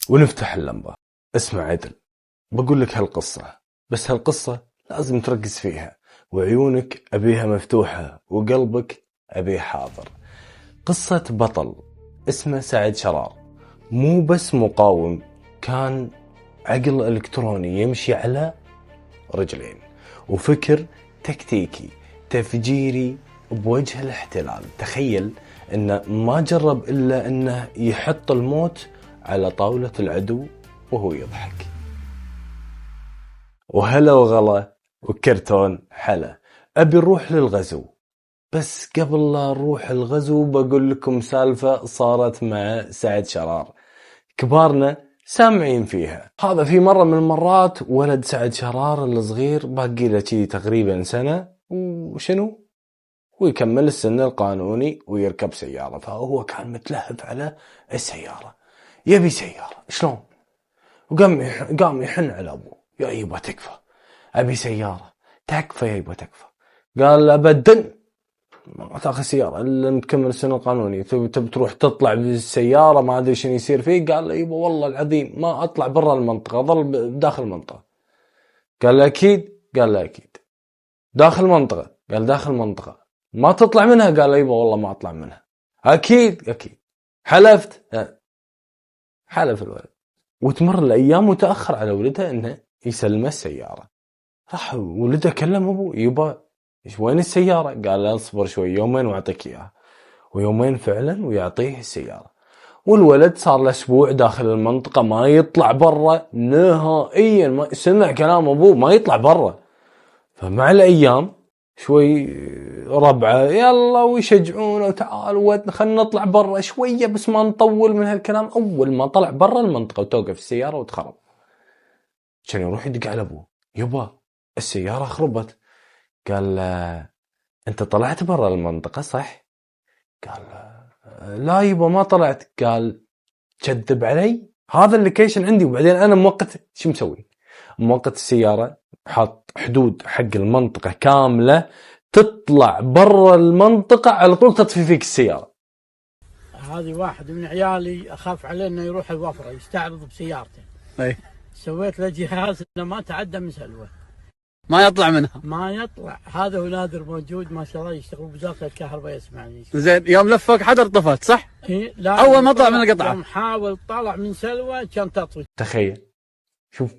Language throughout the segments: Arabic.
ونفتح اللمبة. اسمع عدل، بقول لك هالقصة، بس هالقصة لازم تركز فيها، وعيونك أبيها مفتوحة وقلبك أبيه حاضر. قصة بطل اسمه سعد شرار، مو بس مقاوم، كان عقل إلكتروني يمشي على رجلين، وفكر تكتيكي تفجيري بوجه الاحتلال. تخيل انه ما جرب الا انه يحط الموت على طاولة العدو وهو يضحك. وهلا وغلا وكرتون حلا. ابي نروح للغزو، بس قبل لا نروح الغزو بقول لكم سالفة صارت مع سعد شرار كبارنا سامعين فيها. هذا في مرة من المرات ولد سعد شرار الصغير باقي له شي تقريبا سنة وشنو ويكمل السن القانوني ويركب سيارة. فهو كان متلهف على السيارة، يبي سيارة شلون، وقام يحن على أبوه، يا يبا تكفى أبي سيارة، تكفى يا يبا تكفى. قال أبدا ما تاخذ سيارة إلا نكمل السنة القانوني، تبي تروح تطلع بالسيارة ما أدري شنو يصير فيه. قال له يبا والله العظيم ما أطلع برا المنطقة، أظل داخل المنطقة. قال له أكيد؟ قال له أكيد. داخل المنطقة؟ قال داخل المنطقة. ما تطلع منها؟ قال له يبا والله ما أطلع منها. أكيد؟ أكيد. حلفت؟ حلف الولد. وتمر الأيام وتأخر على ولده إنه يسلمه السيارة. راح ولده كلم أبوه، يبا إيش وين السيارة؟ قال له اصبر شوي يومين وأعطيك إياها. ويومين فعلا ويعطيه السيارة. والولد صار له أسبوع داخل المنطقة ما يطلع برا نهائيا، ما سمع كلام أبوه ما يطلع برا. فمع الأيام شوي ربعه يلا ويشجعونه وتعال خلنا نطلع برا شوية بس ما نطول من هالكلام. أول ما طلع برا المنطقة وتوقف السيارة وتخرب، كان يروح يدق على أبوه، يبا السيارة خربت. قال أنت طلعت برا المنطقة صح؟ قال لا يبا ما طلعت. قال كذب علي، هذا اللوكيشن عندي وبعدين أنا موقت. شو مسوي؟ موقت السيارة، حاط حدود حق المنطقة كاملة، تطلع برا المنطقة على طول تطفي فيك السيارة. هذه واحد من عيالي أخاف عليه إنه يروح الوفرة يستعرض بسيارته. أي سويت له جهاز إنه ما تعدى من سلوه، ما يطلع منها. ما يطلع. هذا هو نادر موجود ما شاء الله، يشتغل بوزارة الكهرباء يسمعني. زين يوم لفك حدر طفت صح؟ إيه لا أول ما طلع من القطعة يوم حاول طلع من سلوه كان تطفي. تخيل شوف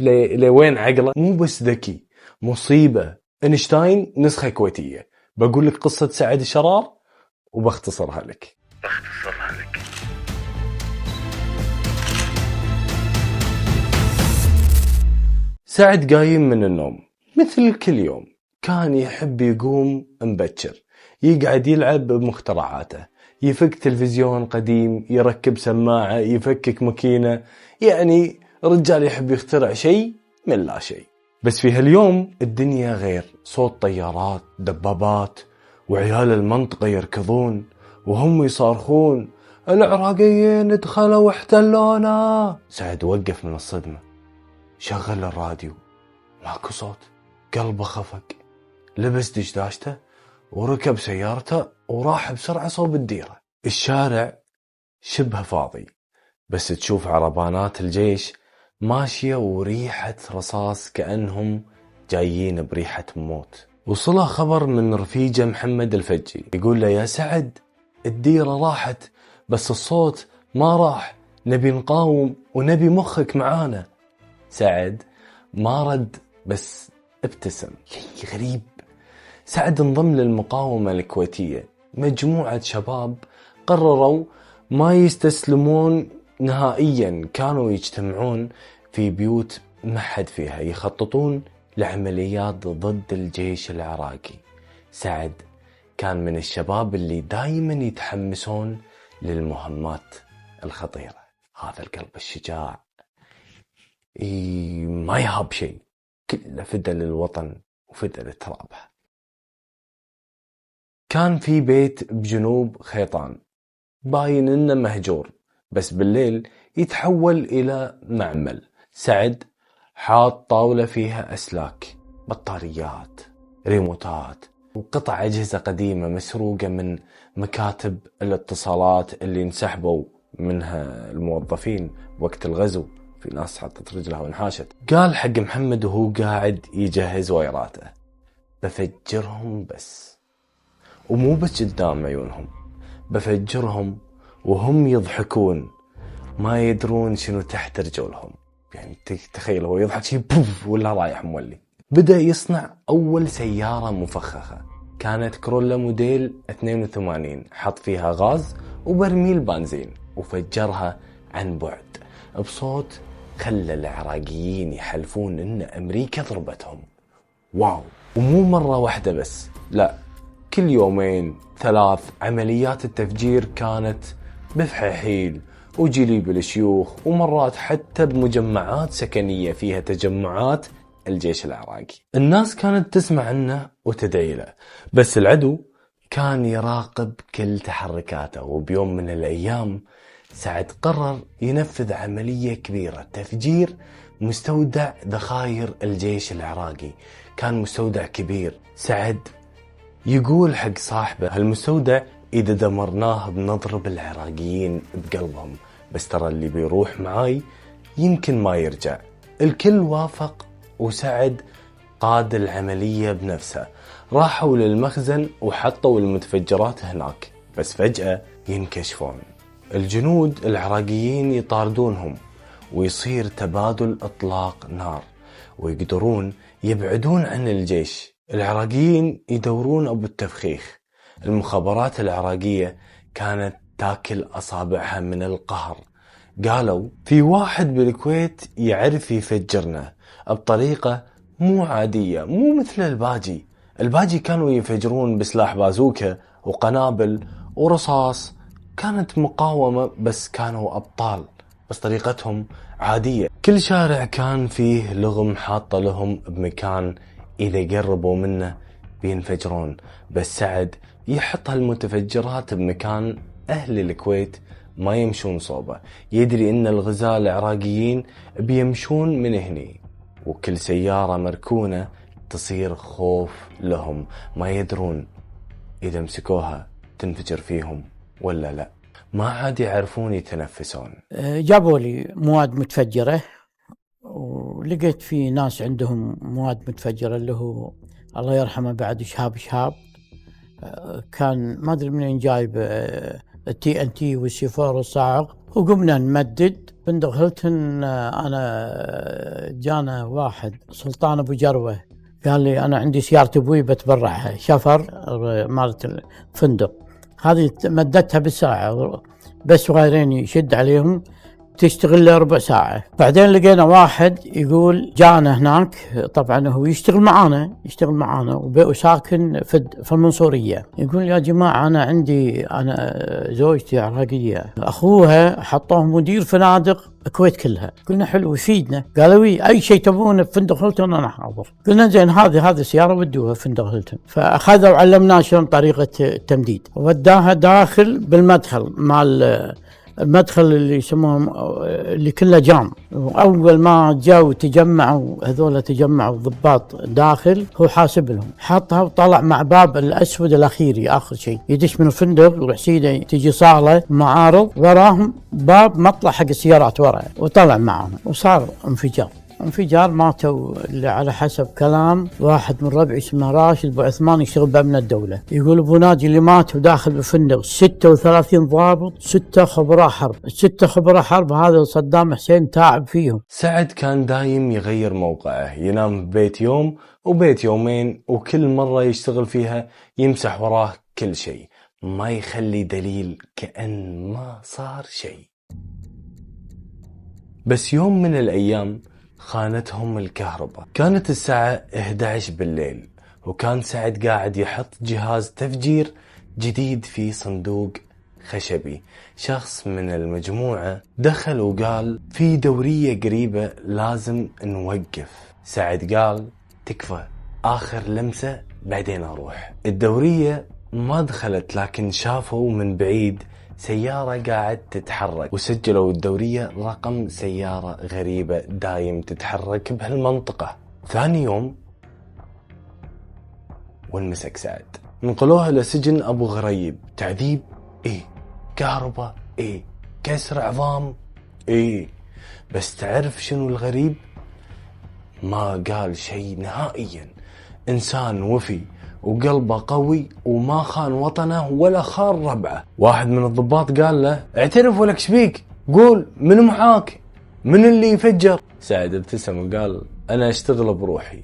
لوين عقله. مو بس ذكي، مصيبة. اينشتاين نسخة كويتية. بقول لك قصة سعد شرار وبختصرها لك. سعد قايم من النوم مثل كل يوم، كان يحب يقوم مبكر، يقعد يلعب بمخترعاته، يفك تلفزيون قديم، يركب سماعة، يفكك ماكينة. يعني رجال يحب يخترع شيء من لا شيء. بس في هاليوم الدنيا غير، صوت طيارات دبابات وعيال المنطقة يركضون وهم يصارخون العراقيين دخلوا واحتلونا. سعد وقف من الصدمة، شغل الراديو، ماكو صوت. قلبه خفق، لبس دشداشته وركب سيارته وراح بسرعة صوب الديرة. الشارع شبه فاضي، بس تشوف عربانات الجيش ماشية وريحة رصاص كأنهم جايين بريحة موت. وصله خبر من رفيجه محمد الفجي، يقول له يا سعد الديرة راحت بس الصوت ما راح، نبي نقاوم ونبي مخك معانا. سعد ما رد بس ابتسم. شيء غريب، سعد انضم للمقاومة الكويتية. مجموعة شباب قرروا ما يستسلمون نهائيا، كانوا يجتمعون في بيوت ما حد فيها يخططون لعمليات ضد الجيش العراقي. سعد كان من الشباب اللي دايما يتحمسون للمهمات الخطيرة. هذا القلب الشجاع ما يهاب شيء، كله فدى للوطن وفدى لترابه. كان في بيت بجنوب خيطان باين انه مهجور، بس بالليل يتحول الى معمل. سعد حاط طاولة فيها اسلاك، بطاريات، ريموتات وقطع اجهزة قديمة مسروقة من مكاتب الاتصالات اللي انسحبوا منها الموظفين وقت الغزو، في ناس حطت رجلها وانحاشت. قال حق محمد وهو قاعد يجهز ويراته: بفجرهم بس، ومو بس قدام عيونهم، بفجرهم وهم يضحكون ما يدرون شنو تحت رجولهم. يعني تخيل هو يضحك شي بوف ولا رايح مولي. بدأ يصنع أول سيارة مفخخة، كانت كرولا موديل 82، حط فيها غاز وبرميل بنزين وفجرها عن بعد بصوت خلى العراقيين يحلفون إن أمريكا ضربتهم. واو! ومو مرة واحدة بس، لا، كل يومين 3 عمليات التفجير كانت بفحيحيل وجليب الشيوخ، ومرات حتى بمجمعات سكنية فيها تجمعات الجيش العراقي. الناس كانت تسمع عنه وتدعي له، بس العدو كان يراقب كل تحركاته. وبيوم من الأيام سعد قرر ينفذ عملية كبيرة، تفجير مستودع ذخاير الجيش العراقي. كان مستودع كبير. سعد يقول حق صاحبه: هالمستودع إذا دمرناه بنضرب العراقيين بقلبهم، بس ترى اللي بيروح معاي يمكن ما يرجع. الكل وافق، وسعد قاد العملية بنفسه. راحوا للمخزن وحطوا المتفجرات هناك، بس فجأة ينكشفون. الجنود العراقيين يطاردونهم، ويصير تبادل إطلاق نار، ويقدرون يبعدون عن الجيش. العراقيين يدورون أبو التفخيخ. المخابرات العراقية كانت تاكل أصابعها من القهر. قالوا في واحد بالكويت يعرف يفجرنا بطريقة مو عادية، مو مثل الباجي كانوا يفجرون بسلاح بازوكا وقنابل ورصاص، كانت مقاومة، بس كانوا أبطال، بس طريقتهم عادية. كل شارع كان فيه لغم حاطة لهم بمكان إذا قربوا منه بينفجرون، بس سعد يحط هالمتفجرات بمكان أهل الكويت ما يمشون صوبه. يدري إن الغزاة العراقيين بيمشون من هني، وكل سيارة مركونة تصير خوف لهم، ما يدرون إذا مسكوها تنفجر فيهم ولا لا. ما عاد يعرفون يتنفسون. جابوا لي مواد متفجرة، ولقيت في ناس عندهم مواد متفجرة، اللي هو الله يرحمه بعد شهاب كان ما أدري منين جايب التي ان تي والسيفور والصاعق. وقمنا نمدد فندق هيلتون. أنا جانا واحد سلطان أبو جروة قال لي أنا عندي سيارة أبوي بتبرعها، شفر مالت الفندق هذه مدتها بالساعة، بس غيرين يشد عليهم تشتغل له ربع ساعة. بعدين لقينا واحد يقول جانا هناك، طبعا هو يشتغل معانا وساكن في المنصورية. يقول يا جماعة أنا زوجتي عراقية، أخوها حطوه مدير فنادق الكويت كلها. قلنا حلو يفيدنا. قالوا أي شيء تبونه في فندق هيلتون أنا حاضر. قلنا زين هذه السيارة ودوها فندق هيلتون. فأخذوا علمناه شلون طريقة التمديد، وداها داخل بالمدخل مال المدخل اللي يسموهم اللي كله جام. وأول ما جاءوا تجمعوا ضباط داخل، هو حاسب لهم، حطها وطلع مع باب الأسود الأخيري آخر شيء، يدش من الفندق يروح سيده تجي صالة معارض، وراهم باب مطلع حق السيارات ورا، وطلع معهم وصار انفجار. ماتوا اللي على حسب كلام واحد من ربعي اسمه راشد ابو عثمان يشتغل بأمن الدولة. يقول ابو ناجي اللي ماتوا داخل بالفندق 36 ضابط، 6 خبراء حرب. ال6 خبراء حرب هذا صدام حسين تعب فيهم. سعد كان دايم يغير موقعه، ينام ببيت يوم وبيت يومين، وكل مرة يشتغل فيها يمسح وراه كل شيء، ما يخلي دليل، كأن ما صار شيء. بس يوم من الأيام خانتهم الكهرباء. كانت الساعة 11 بالليل، وكان سعد قاعد يحط جهاز تفجير جديد في صندوق خشبي. شخص من المجموعة دخل وقال في دورية قريبة لازم نوقف. سعد قال تكفى، آخر لمسة بعدين أروح. الدورية ما دخلت، لكن شافوا من بعيد سيارة قاعد تتحرك، وسجلوا الدورية رقم سيارة غريبة دايم تتحرك بهالمنطقة. ثاني يوم والمسك سعد، نقلوها لسجن أبو غريب. تعذيب؟ إيه. كهرباء؟ إيه. كسر عظام. ايه بس تعرف شنو الغريب؟ ما قال شيء نهائيا. انسان وفي وقلبه قوي وما خان وطنه ولا خان ربعه. واحد من الضباط قال له اعترف ولك شبيك، قول من معاك، من اللي يفجر؟ سعد ابتسم وقال انا اشتغل بروحي،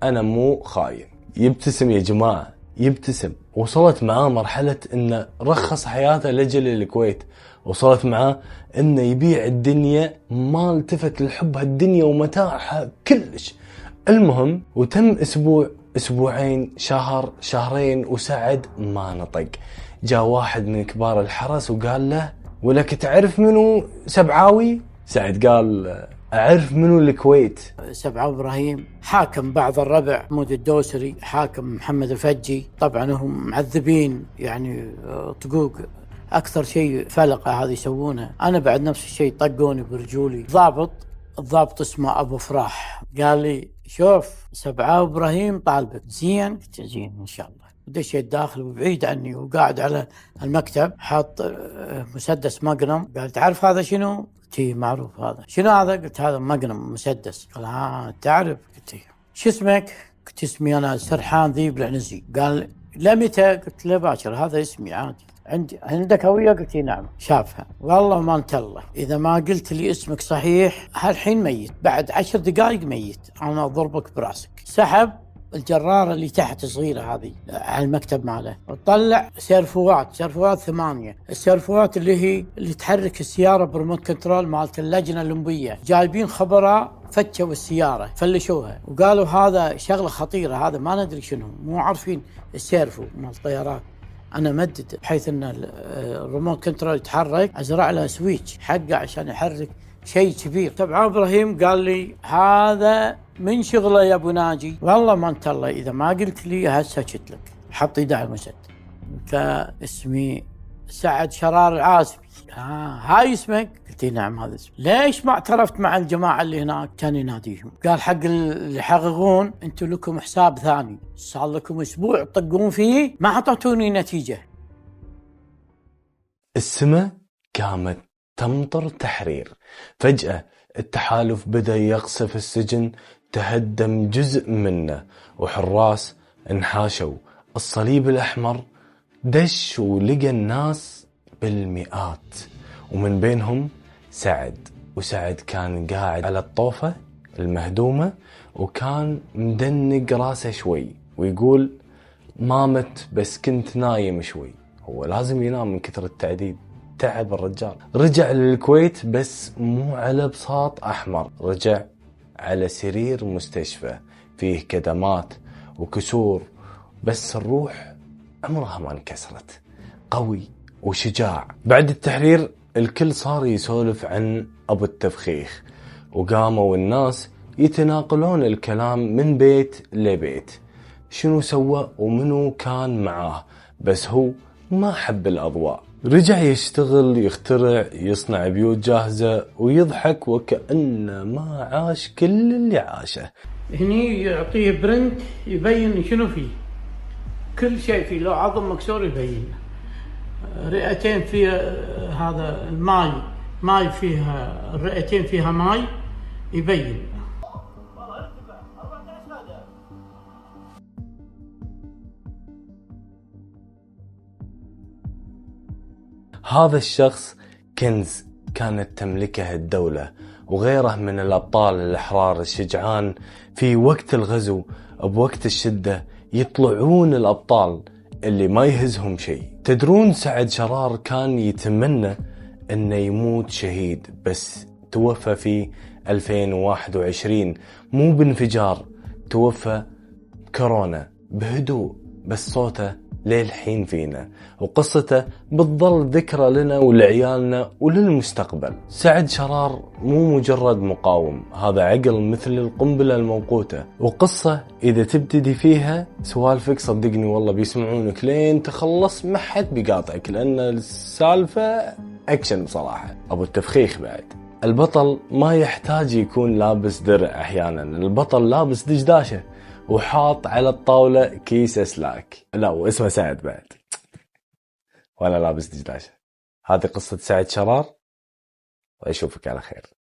انا مو خاين. يبتسم يا جماعة، يبتسم. وصلت معاه مرحلة انه رخص حياته لجل الكويت، وصلت معاه انه يبيع الدنيا، ما التفت لحب هالدنيا ومتاعها كلش. المهم وتم اسبوع، اسبوعين، شهر، شهرين، وسعد ما نطق. جاء واحد من كبار الحرس وقال له ولك تعرف منو سبعاوي؟ سعد قال أعرف منو الكويت. سبعاوي إبراهيم حاكم بعض الربع، محمود الدوسري حاكم، محمد الفجي، طبعا هم معذبين يعني طقوق، أكثر شيء فلقة هذه يسوونها. أنا بعد نفس الشيء طقوني برجولي. الضابط اسمه أبو فراح قال لي شوف سبعاوي إبراهيم طالبك. زين؟ قلت زين إن شاء الله. دشيت داخل وبعيد عني وقاعد على المكتب حاط مسدس ماجنم. قال تعرف هذا شنو؟ قلت معروف. هذا شنو هذا؟ قلت هذا ماجنم مسدس. قال ها تعرف؟ قلت شو اسمك؟ قلت اسمي أنا سرحان ذيب العنزي. قال لا متى؟ قلت لا باكر، هذا اسمي عادي. عندك هوية؟ قلت نعم. شافها. والله ما انت الله إذا ما قلت لي اسمك صحيح هالحين ميت، بعد 10 دقائق ميت، أنا أضربك براسك. سحب الجرارة اللي تحت صغيرة هذه على المكتب ماله وطلع سيرفوات 8. السيرفوات اللي تحرك السيارة بريموت كنترول مالت اللجنة الأولمبية. جايبين خبراء فتشوا السيارة فلشوها وقالوا هذا شغلة خطيرة، هذا ما ندري شنو، مو عارفين السيرفو مال الطيارات. أنا مدد بحيث أن الريموت كنترول يتحرك، أزرع له سويتش حقه عشان يحرك شيء كبير. طبعا إبراهيم قال لي هذا من شغله يا أبو ناجي، والله ما أنت الله إذا ما قلت لي هسه شت لك. حط يده على المسدس. اسمي سعد شرار العازمي. هاي اسمك؟ قلت نعم هذا اسمي. ليش ما اعترفت مع الجماعة اللي هناك؟ كان يناديهم قال حق اللي يحققون انتم لكم حساب ثاني، صار لكم اسبوع تطقون فيه ما عطيتوني نتيجة. السماء قامت تمطر تحرير. فجأة التحالف بدأ يقصف السجن، تهدم جزء منه وحراس انحاشوا. الصليب الأحمر دش ولقى الناس بالمئات ومن بينهم سعد. وسعد كان قاعد على الطوفة المهدومة وكان مدنق راسه شوي ويقول ما مت بس كنت نايم شوي. هو لازم ينام من كثر التعذيب، تعب الرجال. رجع للكويت بس مو على بساط أحمر، رجع على سرير مستشفى فيه كدمات وكسور، بس الروح عمرها ما انكسرت، قوي وشجاع. بعد التحرير الكل صار يسولف عن أبو التفخيخ، وقاموا الناس يتناقلون الكلام من بيت لبيت، شنو سوى ومنو كان معاه، بس هو ما حب الأضواء. رجع يشتغل، يخترع، يصنع بيوت جاهزة ويضحك وكأنه ما عاش كل اللي عاشه. هني يعطيه برنت يبين شنو فيه، كل شيء فيه، لو عظم مكسور يبين، رئتين فيها هذا الماي، ماي فيها الرئتين فيها ماي يبين. هذا الشخص كنز كانت تملكه الدولة وغيره من الأبطال الأحرار الشجعان. في وقت الغزو بوقت الشدة يطلعون الأبطال اللي ما يهزهم شيء. تدرون سعد شرار كان يتمنى أنه يموت شهيد، بس توفى في 2021 مو بانفجار، توفى كورونا بهدوء، بس صوته للحين فينا وقصته بتظل ذكرى لنا ولعيالنا وللمستقبل. سعد شرار مو مجرد مقاوم، هذا عقل مثل القنبلة الموقوتة، وقصة إذا تبتدي فيها سوالفك صدقني والله بيسمعونك لين تخلص، ما حد بيقاطعك لأن السالفة أكشن بصراحة. أبو التفخيخ بعد البطل ما يحتاج يكون لابس درع، أحيانا البطل لابس دشداشة وحاط على الطاولة كيس أسلاك، لا واسمه سعد بعد ولا لابس دشداشة. هذه قصة سعد شرار. وأشوفك على خير.